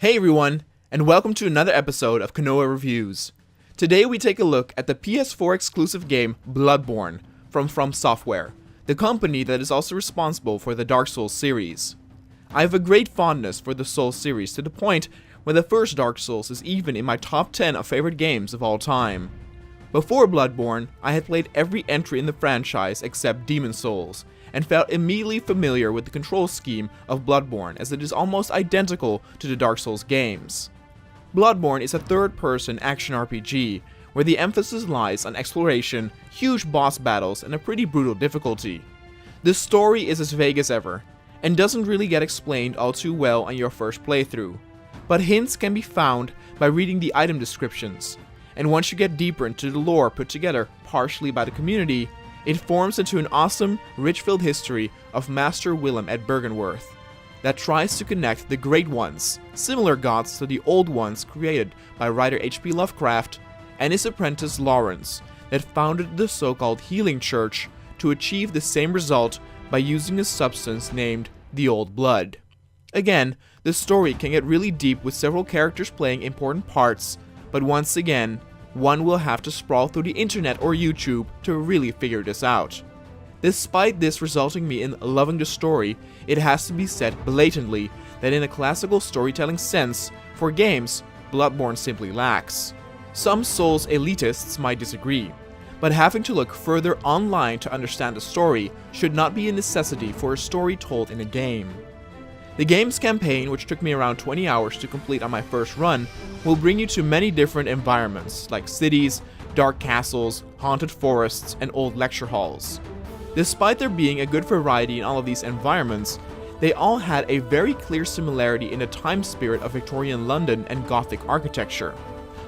Hey everyone, and welcome to another episode of Kanoa Reviews. Today we take a look at the PS4 exclusive game Bloodborne from Software, the company that is also responsible for the Dark Souls series. I have a great fondness for the Souls series to the point where the first Dark Souls is even in my top 10 of favorite games of all time. Before Bloodborne, I had played every entry in the franchise except Demon Souls, and felt immediately familiar with the control scheme of Bloodborne as it is almost identical to the Dark Souls games. Bloodborne is a third-person action RPG, where the emphasis lies on exploration, huge boss battles, and a pretty brutal difficulty. The story is as vague as ever, and doesn't really get explained all too well on your first playthrough, but hints can be found by reading the item descriptions, and once you get deeper into the lore put together partially by the community, it forms into an awesome, rich-filled history of Master Willem at Byrgenwerth that tries to connect the Great Ones, similar gods to the Old Ones created by writer H.P. Lovecraft, and his apprentice Lawrence, that founded the so-called Healing Church to achieve the same result by using a substance named the Old Blood. Again, the story can get really deep with several characters playing important parts, but once again, one will have to sprawl through the internet or YouTube to really figure this out. Despite this resulting me in loving the story, it has to be said blatantly that in a classical storytelling sense, for games, Bloodborne simply lacks. Some Souls elitists might disagree, but having to look further online to understand the story should not be a necessity for a story told in a game. The game's campaign, which took me around 20 hours to complete on my first run, will bring you to many different environments, like cities, dark castles, haunted forests, and old lecture halls. Despite there being a good variety in all of these environments, they all had a very clear similarity in the time spirit of Victorian London and Gothic architecture.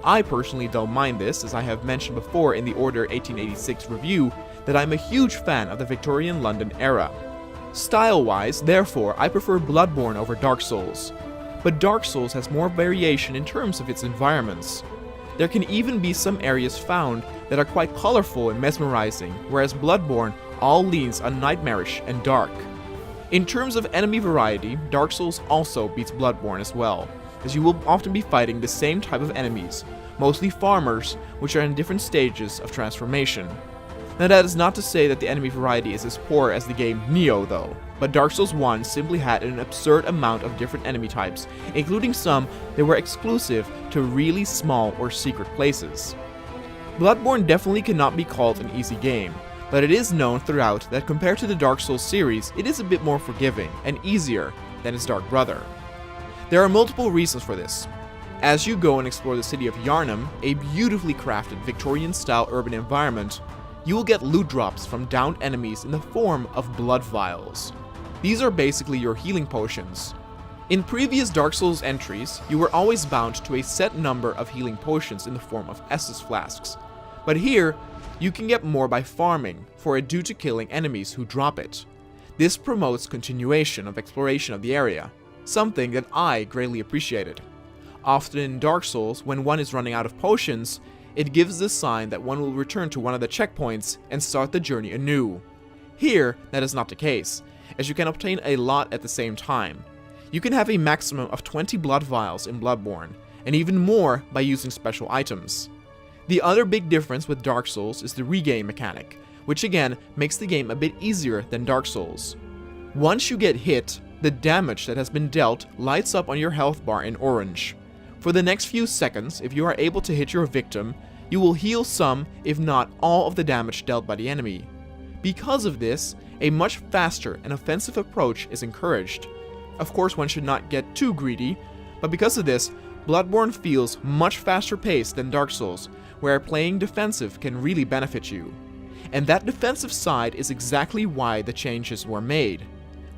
I personally don't mind this, as I have mentioned before in the Order 1886 review that I'm a huge fan of the Victorian London era. Style-wise, therefore, I prefer Bloodborne over Dark Souls, but Dark Souls has more variation in terms of its environments. There can even be some areas found that are quite colorful and mesmerizing, whereas Bloodborne all leans on nightmarish and dark. In terms of enemy variety, Dark Souls also beats Bloodborne as well, as you will often be fighting the same type of enemies, mostly farmers, which are in different stages of transformation. Now that is not to say that the enemy variety is as poor as the game Nioh though, but Dark Souls 1 simply had an absurd amount of different enemy types, including some that were exclusive to really small or secret places. Bloodborne definitely cannot be called an easy game, but it is known throughout that compared to the Dark Souls series, it is a bit more forgiving and easier than its dark brother. There are multiple reasons for this. As you go and explore the city of Yharnam, a beautifully crafted Victorian-style urban environment, you will get loot drops from downed enemies in the form of blood vials. These are basically your healing potions. In previous Dark Souls entries, you were always bound to a set number of healing potions in the form of Estus flasks, but here, you can get more by farming for it due to killing enemies who drop it. This promotes continuation of exploration of the area, something that I greatly appreciated. Often in Dark Souls, when one is running out of potions, it gives the sign that one will return to one of the checkpoints and start the journey anew. Here, that is not the case, as you can obtain a lot at the same time. You can have a maximum of 20 blood vials in Bloodborne, and even more by using special items. The other big difference with Dark Souls is the regain mechanic, which again makes the game a bit easier than Dark Souls. Once you get hit, the damage that has been dealt lights up on your health bar in orange. For the next few seconds, if you are able to hit your victim, you will heal some, if not all, of the damage dealt by the enemy. Because of this, a much faster and offensive approach is encouraged. Of course, one should not get too greedy, but because of this, Bloodborne feels much faster paced than Dark Souls, where playing defensive can really benefit you. And that defensive side is exactly why the changes were made.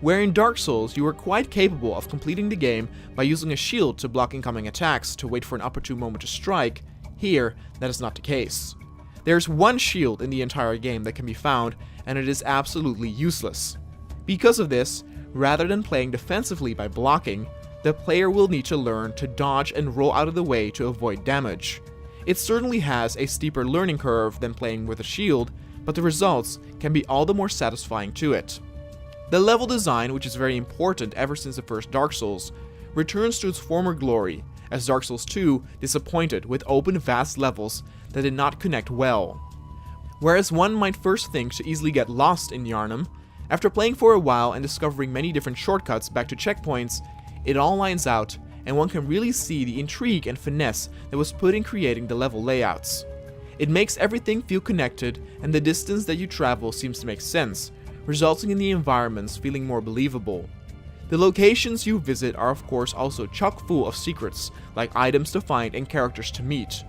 Where in Dark Souls you were quite capable of completing the game by using a shield to block incoming attacks to wait for an opportune moment to strike, here that is not the case. There's one shield in the entire game that can be found, and it is absolutely useless. Because of this, rather than playing defensively by blocking, the player will need to learn to dodge and roll out of the way to avoid damage. It certainly has a steeper learning curve than playing with a shield, but the results can be all the more satisfying to it. The level design, which is very important ever since the first Dark Souls, returns to its former glory, as Dark Souls 2 disappointed with open vast levels that did not connect well. Whereas one might first think to easily get lost in Yharnam, after playing for a while and discovering many different shortcuts back to checkpoints, it all lines out and one can really see the intrigue and finesse that was put in creating the level layouts. It makes everything feel connected and the distance that you travel seems to make sense, resulting in the environments feeling more believable. The locations you visit are of course also chock full of secrets, like items to find and characters to meet.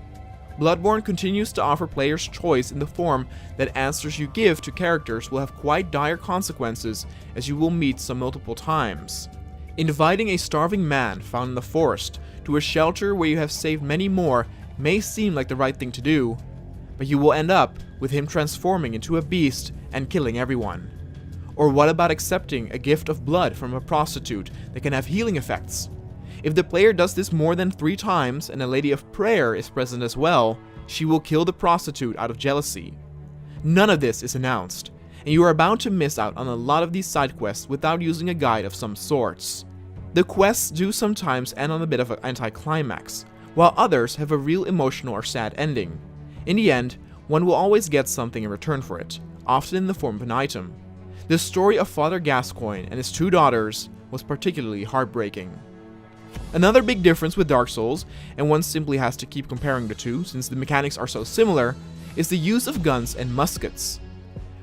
Bloodborne continues to offer players choice in the form that answers you give to characters will have quite dire consequences, as you will meet some multiple times. Inviting a starving man found in the forest to a shelter where you have saved many more may seem like the right thing to do, but you will end up with him transforming into a beast and killing everyone. Or what about accepting a gift of blood from a prostitute that can have healing effects? If the player does this more than 3 times and a Lady of Prayer is present as well, she will kill the prostitute out of jealousy. None of this is announced, and you are bound to miss out on a lot of these side quests without using a guide of some sorts. The quests do sometimes end on a bit of an anticlimax, while others have a real emotional or sad ending. In the end, one will always get something in return for it, often in the form of an item. The story of Father Gascoigne and his 2 daughters was particularly heartbreaking. Another big difference with Dark Souls, and one simply has to keep comparing the two since the mechanics are so similar, is the use of guns and muskets.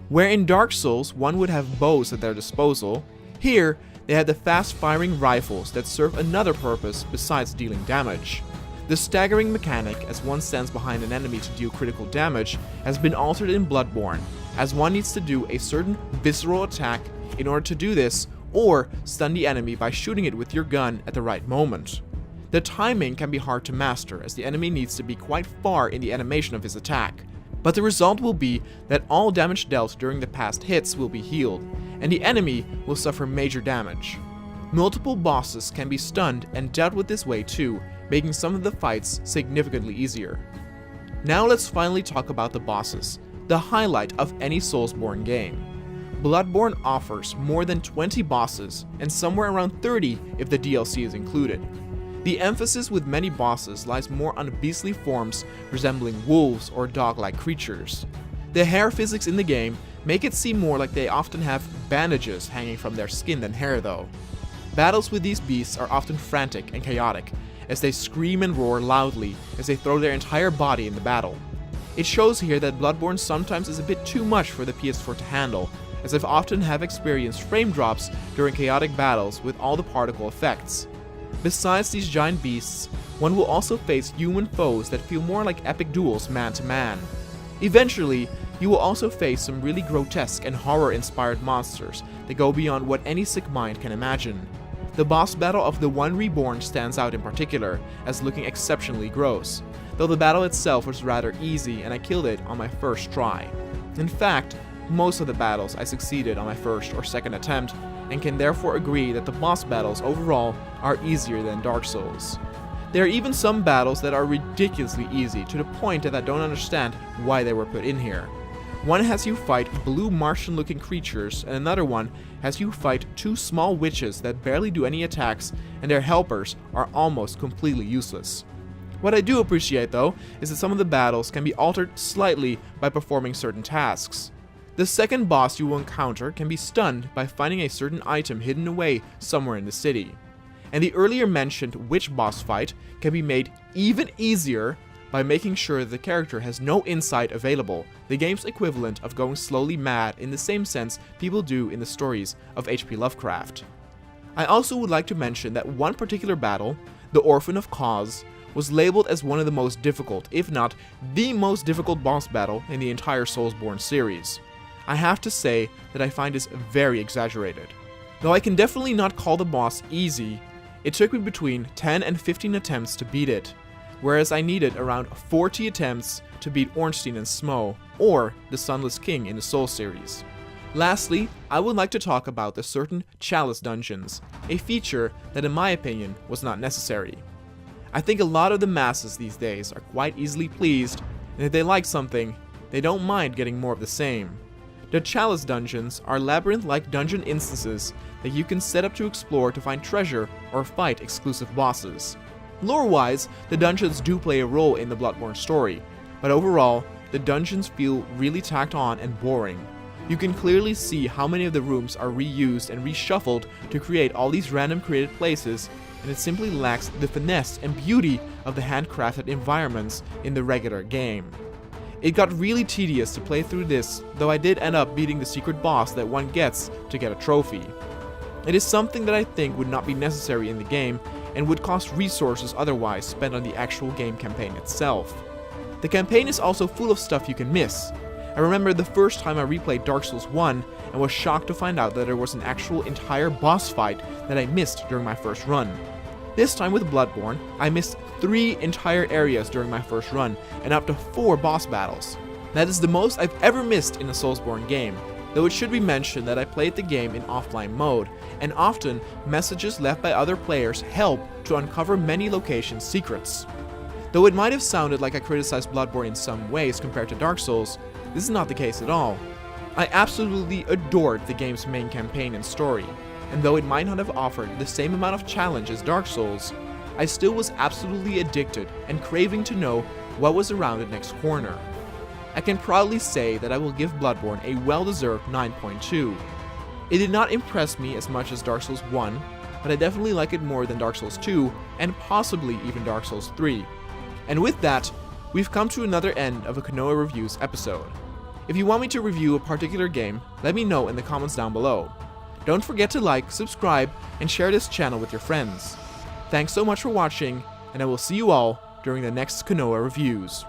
Where in Dark Souls one would have bows at their disposal, here they had the fast-firing rifles that serve another purpose besides dealing damage. The staggering mechanic as one stands behind an enemy to deal critical damage has been altered in Bloodborne, as one needs to do a certain visceral attack in order to do this, or stun the enemy by shooting it with your gun at the right moment. The timing can be hard to master as the enemy needs to be quite far in the animation of his attack, but the result will be that all damage dealt during the past hits will be healed, and the enemy will suffer major damage. Multiple bosses can be stunned and dealt with this way too, making some of the fights significantly easier. Now let's finally talk about the bosses, the highlight of any Soulsborne game. Bloodborne offers more than 20 bosses, and somewhere around 30 if the DLC is included. The emphasis with many bosses lies more on beastly forms resembling wolves or dog-like creatures. The hair physics in the game make it seem more like they often have bandages hanging from their skin than hair though. Battles with these beasts are often frantic and chaotic, as they scream and roar loudly as they throw their entire body in the battle. It shows here that Bloodborne sometimes is a bit too much for the PS4 to handle, as I've often have experienced frame drops during chaotic battles with all the particle effects. Besides these giant beasts, one will also face human foes that feel more like epic duels man to man. Eventually, you will also face some really grotesque and horror-inspired monsters that go beyond what any sick mind can imagine. The boss battle of the One Reborn stands out in particular, as looking exceptionally gross, though the battle itself was rather easy and I killed it on my first try. In fact, most of the battles I succeeded on my first or second attempt, and can therefore agree that the boss battles overall are easier than Dark Souls. There are even some battles that are ridiculously easy, to the point that I don't understand why they were put in here. One has you fight blue Martian-looking creatures, and another one has you fight 2 small witches that barely do any attacks, and their helpers are almost completely useless. What I do appreciate though, is that some of the battles can be altered slightly by performing certain tasks. The second boss you will encounter can be stunned by finding a certain item hidden away somewhere in the city. And the earlier mentioned witch boss fight can be made even easier by making sure the character has no insight available, the game's equivalent of going slowly mad in the same sense people do in the stories of H.P. Lovecraft. I also would like to mention that one particular battle, the Orphan of Cause, was labeled as one of the most difficult, if not the most difficult boss battle in the entire Soulsborne series. I have to say that I find this very exaggerated. Though I can definitely not call the boss easy, it took me between 10 and 15 attempts to beat it, whereas I needed around 40 attempts to beat Ornstein and Smo, or the Sunless King in the Soul series. Lastly, I would like to talk about the certain Chalice Dungeons, a feature that in my opinion was not necessary. I think a lot of the masses these days are quite easily pleased, and if they like something, they don't mind getting more of the same. The Chalice Dungeons are labyrinth-like dungeon instances that you can set up to explore to find treasure or fight exclusive bosses. Lore-wise, the dungeons do play a role in the Bloodborne story, but overall, the dungeons feel really tacked on and boring. You can clearly see how many of the rooms are reused and reshuffled to create all these random created places, and it simply lacks the finesse and beauty of the handcrafted environments in the regular game. It got really tedious to play through this, though I did end up beating the secret boss that one gets to get a trophy. It is something that I think would not be necessary in the game and would cost resources otherwise spent on the actual game campaign itself. The campaign is also full of stuff you can miss. I remember the first time I replayed Dark Souls 1 and was shocked to find out that there was an actual entire boss fight that I missed during my first run. This time with Bloodborne, I missed 3 entire areas during my first run and up to 4 boss battles. That is the most I've ever missed in a Soulsborne game, though it should be mentioned that I played the game in offline mode, and often messages left by other players help to uncover many location secrets. Though it might have sounded like I criticized Bloodborne in some ways compared to Dark Souls, this is not the case at all. I absolutely adored the game's main campaign and story, and though it might not have offered the same amount of challenge as Dark Souls, I still was absolutely addicted and craving to know what was around the next corner. I can proudly say that I will give Bloodborne a well-deserved 9.2. It did not impress me as much as Dark Souls 1, but I definitely like it more than Dark Souls 2 and possibly even Dark Souls 3. And with that, we've come to another end of a Konoha Reviews episode. If you want me to review a particular game, let me know in the comments down below. Don't forget to like, subscribe, and share this channel with your friends. Thanks so much for watching, and I will see you all during the next Konoha Reviews.